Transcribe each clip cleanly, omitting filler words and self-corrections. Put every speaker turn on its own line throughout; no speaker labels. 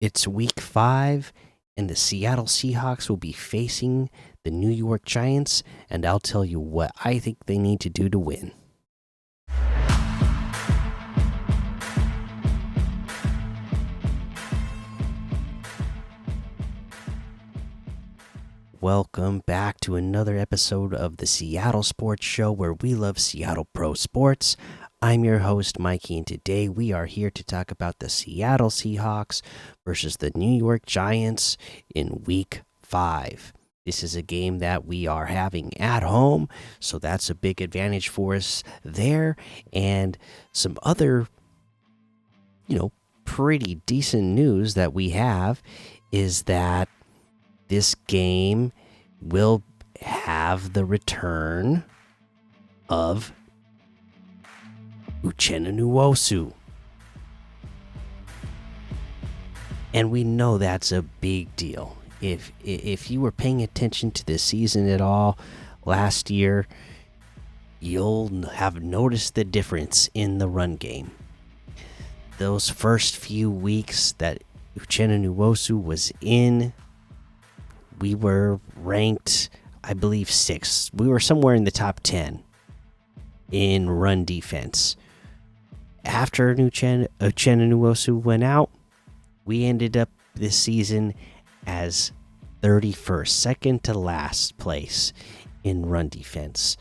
It's week 5, and the Seattle Seahawks will be facing the New York Giants, and I'll tell you what I think they need to do to win. Welcome back to another episode of the Seattle Sports Show where we love Seattle Pro Sports. I'm your host, Mikey, and today we are here to talk about the Seattle Seahawks versus the New York Giants in week 5. This is a game that we are having at home, so that's a big advantage for us there. And some other, pretty decent news that we have is that this game will have the return of Uchenna Nwosu. And we know that's a big deal. If you were paying attention to this season at all last year, you'll have noticed the difference in the run game. Those first few weeks that Uchenna Nwosu was in, we were ranked, I believe, 6th. We were somewhere in the top 10 in run defense. After Uchenna Nwosu went out, we ended up this season as 31st, second to last place in run defense.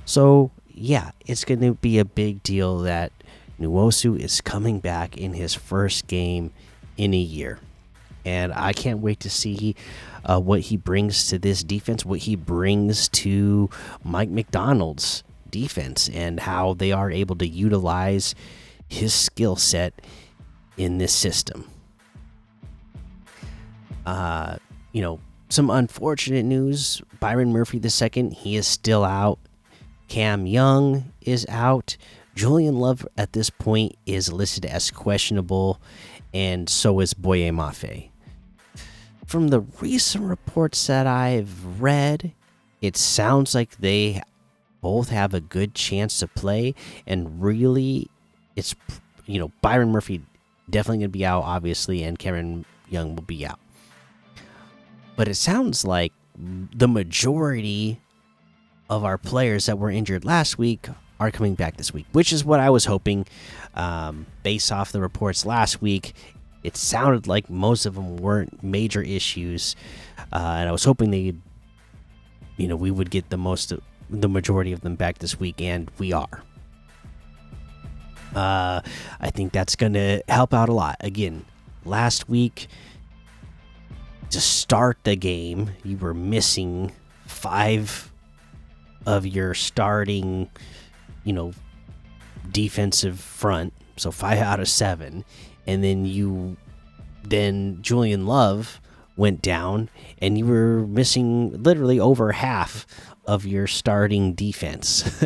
So, yeah, it's going to be a big deal that Nwosu is coming back in his first game in a year. And I can't wait to see what he brings to this defense, what he brings to Mike McDonald's defense, and how they are able to utilize his skill set in this system. Some unfortunate news. Byron Murphy II, he is still out. Cam Young is out. Julian Love at this point is listed as questionable, and so is Boye Mafe. From the recent reports that I've read, it sounds like they both have a good chance to play, and really, it's Byron Murphy definitely going to be out, obviously, and Cameron Young will be out. But it sounds like the majority of our players that were injured last week are coming back this week, which is what I was hoping. Based off the reports last week, it sounded like most of them weren't major issues, and I was hoping we would get the majority of them back this week, and we are. I think that's going to help out a lot. Again, last week to start the game, you were missing 5 of your starting, defensive front, so 5 out of 7, and then Julian Love went down, and you were missing literally over half of your starting defense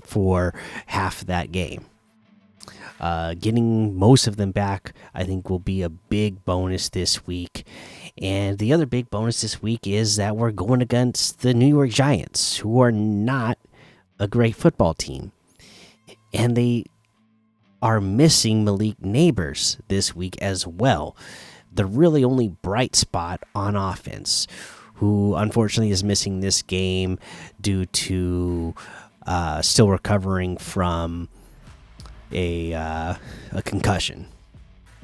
for half that game. Getting most of them back, I think, will be a big bonus this week. And the other big bonus this week is that we're going against the New York Giants, who are not a great football team. And they are missing Malik Neighbors this week as well. The really only bright spot on offense, who unfortunately is missing this game due to still recovering from a concussion.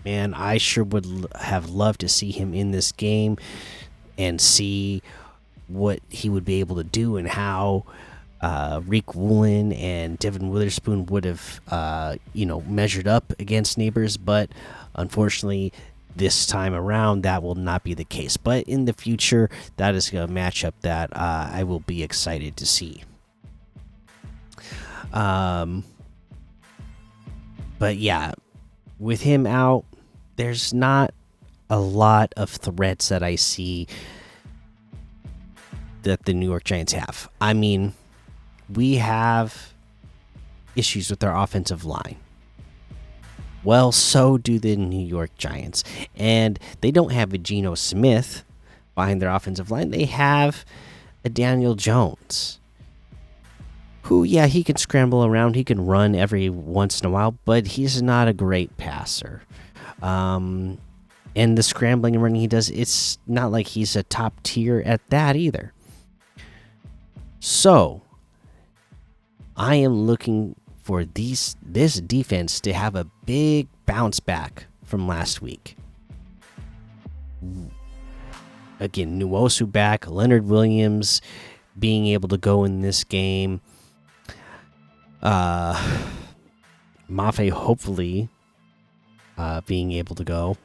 Man, I sure would have loved to see him in this game and see what he would be able to do, and how Reek Woolen and Devin Witherspoon would have measured up against Neighbors. But unfortunately, this time around, that will not be the case. But in the future, that is a matchup that I will be excited to see. But yeah, with him out, there's not a lot of threats that I see that the New York Giants have. I mean, we have issues with our offensive line. Well, so do the New York Giants. And they don't have a Geno Smith behind their offensive line. They have a Daniel Jones, who, yeah, he can scramble around. He can run every once in a while, but he's not a great passer. And the scrambling and running he does, it's not like he's a top tier at that either. So I am looking for this defense to have a big bounce back from last week. Again, Nwosu back, Leonard Williams being able to go in this game. Mafe hopefully being able to go.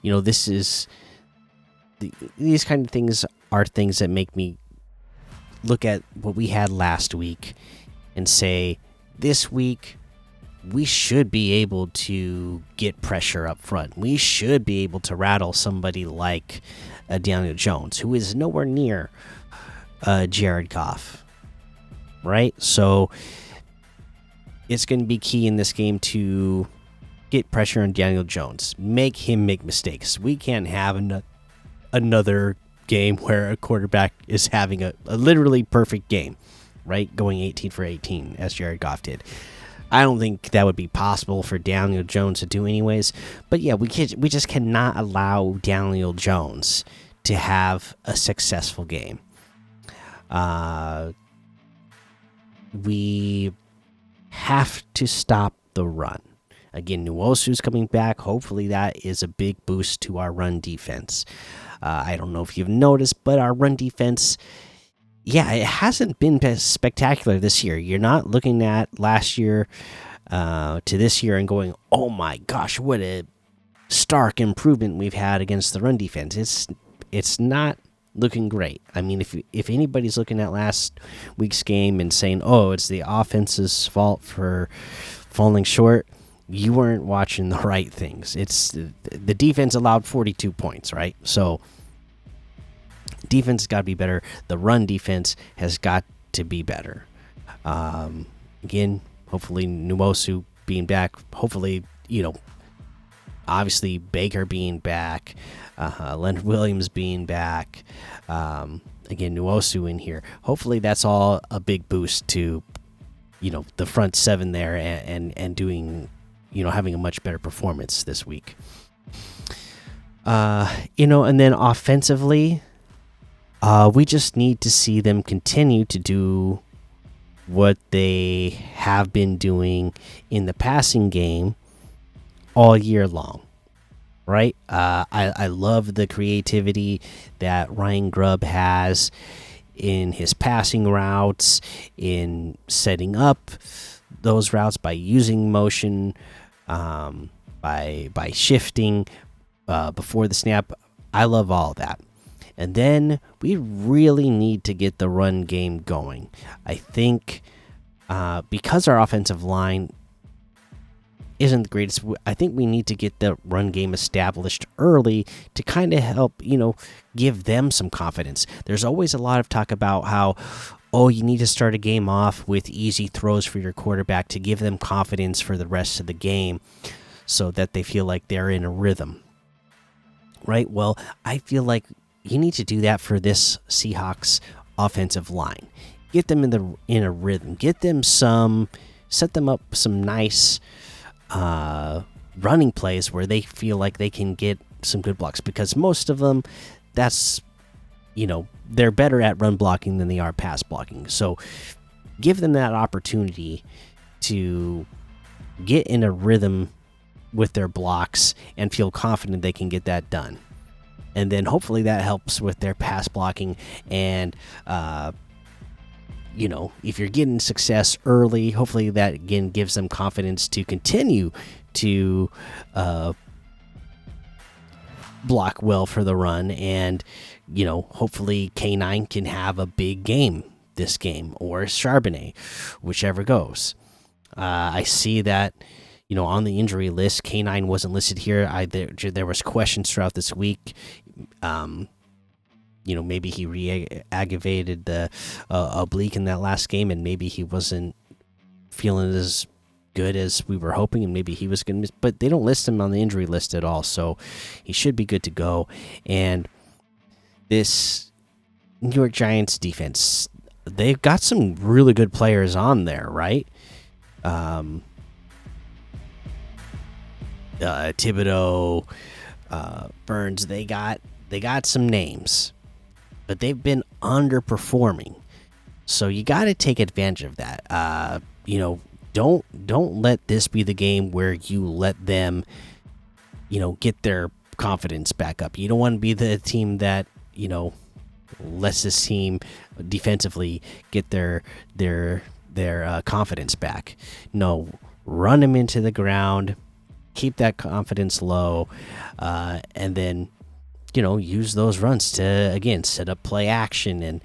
This is these kind of things are things that make me look at what we had last week and say, this week we should be able to get pressure up front. We should be able to rattle somebody like Daniel Jones, who is nowhere near Jared Goff, right? So it's going to be key in this game to get pressure on Daniel Jones, make him make mistakes. We can't have another game where a quarterback is having a literally perfect game, right? Going 18 for 18 as Jared Goff did. I don't think that would be possible for Daniel Jones to do anyways. But yeah, we just cannot allow Daniel Jones to have a successful game. We have to stop the run. Again, Nwosu's coming back. Hopefully that is a big boost to our run defense. I don't know if you've noticed, but our run defense, yeah, it hasn't been spectacular this year. You're not looking at last year to this year and going, oh my gosh, what a stark improvement we've had against the run defense. It's not looking great. I mean, if anybody's looking at last week's game and saying, oh, it's the offense's fault for falling short, you weren't watching the right things. It's the defense allowed 42 points, right? So defense has got to be better. The run defense has got to be better. Again, hopefully Nwosu being back. Hopefully, obviously Baker being back. Leonard Williams being back. Again, Nwosu in here. Hopefully that's all a big boost to, the front seven there and doing, having a much better performance this week. And then offensively, we just need to see them continue to do what they have been doing in the passing game all year long, right? I love the creativity that Ryan Grubb has in his passing routes, in setting up those routes by using motion, by shifting before the snap. I love all that. And then we really need to get the run game going. I think because our offensive line isn't the greatest, I think we need to get the run game established early to kind of help, give them some confidence. There's always a lot of talk about how, you need to start a game off with easy throws for your quarterback to give them confidence for the rest of the game so that they feel like they're in a rhythm. Right? Well, I feel like you need to do that for this Seahawks offensive line. Get them in a rhythm. Set them up some nice running plays where they feel like they can get some good blocks, because most of them, they're better at run blocking than they are pass blocking. So give them that opportunity to get in a rhythm with their blocks and feel confident they can get that done. And then hopefully that helps with their pass blocking. And, if you're getting success early, hopefully that again gives them confidence to continue to block well for the run. And, hopefully K9 can have a big game this game, or Charbonnet, whichever goes. I see that, on the injury list, K9 wasn't listed here. There was questions throughout this week. Maybe he re-aggravated the oblique in that last game, and maybe he wasn't feeling as good as we were hoping, and maybe he was going to miss. But they don't list him on the injury list at all, so he should be good to go. And this New York Giants defense, they've got some really good players on there, right? Thibodeau, Burns. They got some names, but they've been underperforming. So you got to take advantage of that. Don't let this be the game where you let them, get their confidence back up. You don't want to be the team that lets this team defensively get their confidence back. No, run them into the ground, keep that confidence low, and then use those runs to again set up play action and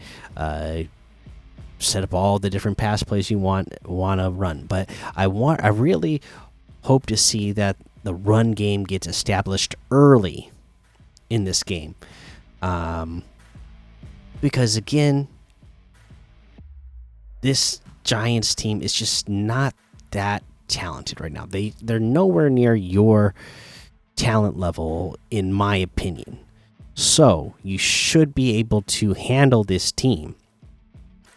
set up all the different pass plays you want to run. But I really hope to see that the run game gets established early in this game, because again, this Giants team is just not that talented right now. They're nowhere near your talent level, in my opinion. So you should be able to handle this team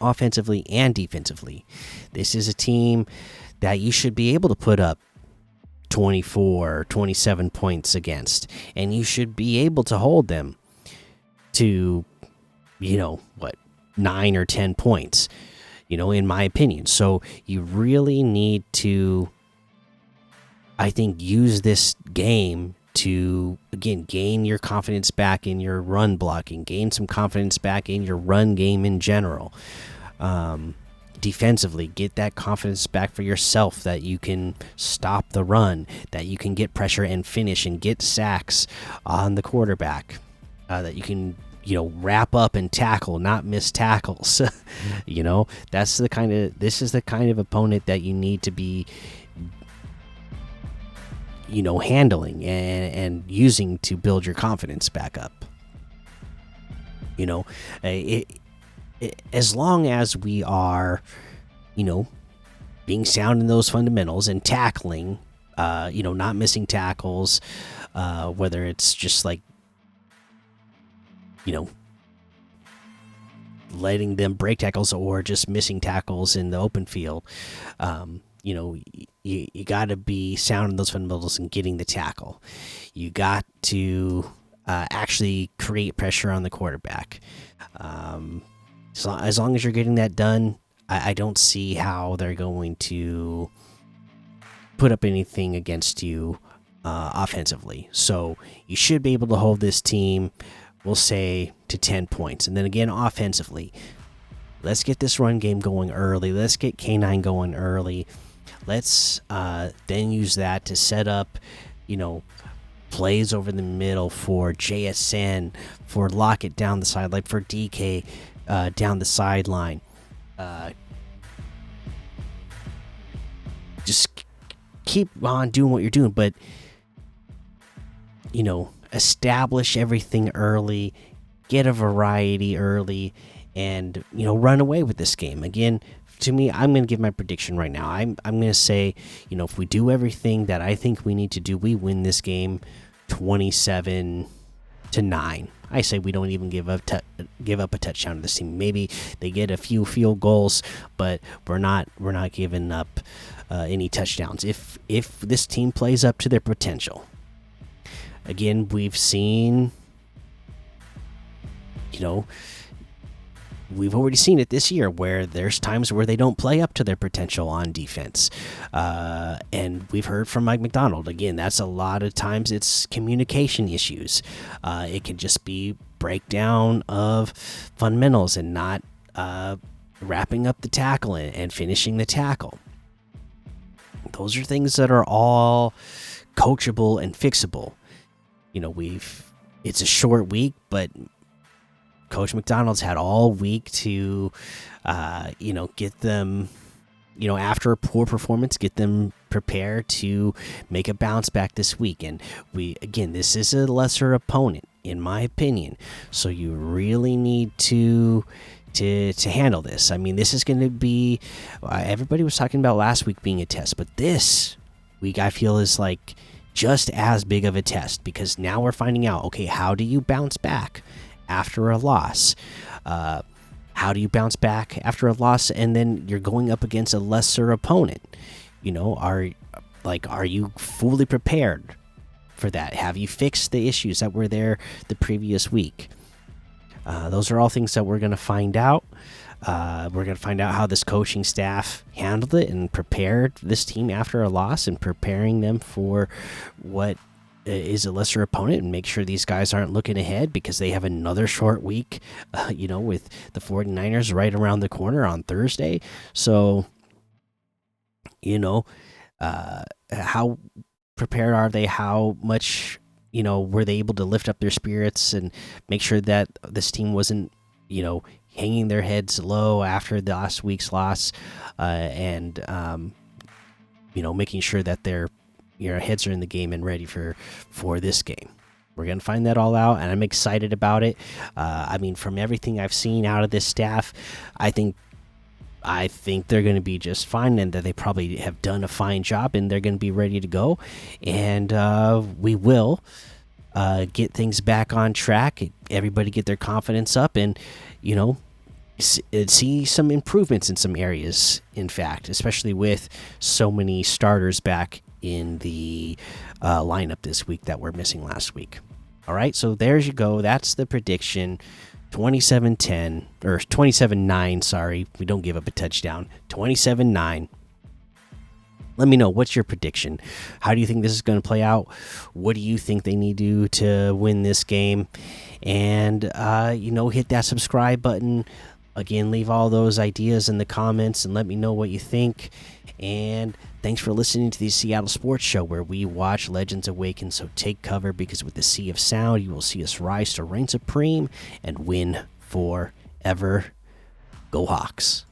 offensively and defensively. This is a team that you should be able to put up 24, 27 points against, and you should be able to hold them to 9 or 10 points, in my opinion. So you really need to, I think, use this game to again gain your confidence back in your run blocking, gain some confidence back in your run game in general. Defensively, get that confidence back for yourself that you can stop the run, that you can get pressure and finish and get sacks on the quarterback, that you can wrap up and tackle, not miss tackles. This is the kind of opponent that you need to be handling and using to build your confidence back up. As long as we are being sound in those fundamentals and tackling, not missing tackles, whether it's just like letting them break tackles or just missing tackles in the open field. You got to be sound in those fundamentals and getting the tackle. You got to actually create pressure on the quarterback. So as long as you're getting that done, I don't see how they're going to put up anything against you offensively. So you should be able to hold this team, we'll say, to 10 points. And then again, offensively, let's get this run game going early. Let's get K9 going early. Let's then use that to set up, plays over the middle for JSN, for Lockett down the side, like for DK down the sideline. Just keep on doing what you're doing, but establish everything early, get a variety early, and run away with this game. Again, to me, I'm going to give my prediction right now. I'm going to say, if we do everything that I think we need to do, we win this game 27-9. I say we don't even give up a touchdown to this team. Maybe they get a few field goals, but we're not giving up any touchdowns. If this team plays up to their potential. Again, we've seen, we've already seen it this year where there's times where they don't play up to their potential on defense. And we've heard from Mike McDonald. Again, that's a lot of times it's communication issues. It can just be breakdown of fundamentals and not wrapping up the tackle and finishing the tackle. Those are things that are all coachable and fixable. It's a short week, but Coach McDonald's had all week to, get them, after a poor performance, get them prepared to make a bounce back this week. And this is a lesser opponent, in my opinion. So you really need to handle this. I mean, this is going to be, everybody was talking about last week being a test, but this week I feel is like just as big of a test, because now we're finding out, okay, how do you bounce back after a loss? How do you bounce back after a loss and then you're going up against a lesser opponent? Are you fully prepared for that? Have you fixed the issues that were there the previous week? Those are all things that we're going to find out. We're going to find out how this coaching staff handled it and prepared this team after a loss and preparing them for what is a lesser opponent, and make sure these guys aren't looking ahead because they have another short week, with the 49ers right around the corner on Thursday. So, how prepared are they? How much, were they able to lift up their spirits and make sure that this team wasn't, hanging their heads low after the last week's loss, and making sure that their heads are in the game and ready for this game. We're gonna find that all out, and I'm excited about it. From everything I've seen out of this staff, I think they're going to be just fine, and that they probably have done a fine job, and they're going to be ready to go. And we will get things back on track. Everybody get their confidence up, and see some improvements in some areas. In fact, especially with so many starters back in the lineup this week that were missing last week. All right, so there you go. That's the prediction. 27-10 or 27-9. Sorry, we don't give up a touchdown. 27-9. Let me know, what's your prediction? How do you think this is going to play out? What do you think they need to do to win this game? And hit that subscribe button. Again, leave all those ideas in the comments and let me know what you think. And thanks for listening to the Seattle Sports Show, where we watch legends awaken. So take cover, because with the sea of sound, you will see us rise to reign supreme and win forever. Go Hawks.